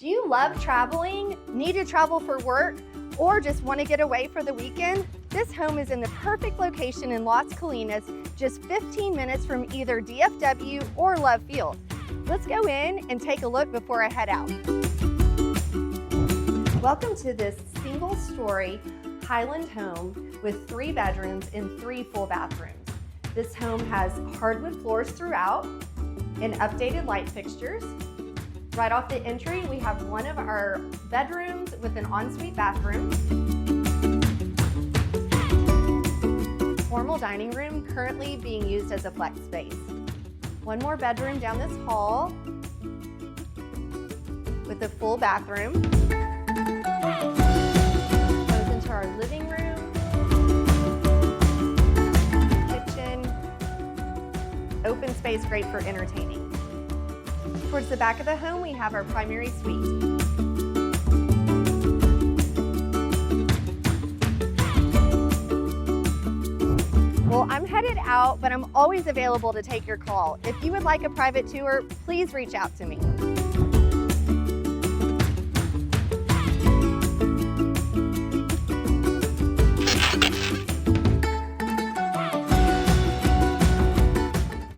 Do you love traveling, need to travel for work, or just want to get away for the weekend? This home is in the perfect location in Las Colinas, just 15 minutes from either DFW or Love Field. Let's go in and take a look before I head out. Welcome to this single-story Highland home with 3 bedrooms and 3 full bathrooms. This home has hardwood floors throughout and updated light fixtures. Right off the entry, we have one of our bedrooms with an ensuite bathroom. Formal dining room currently being used as a flex space. One more bedroom down this hall with a full bathroom. Goes into our living room, kitchen, open space great for entertaining. Towards the back of the home, we have our primary suite. Well, I'm headed out, but I'm always available to take your call. If you would like a private tour, please reach out to me.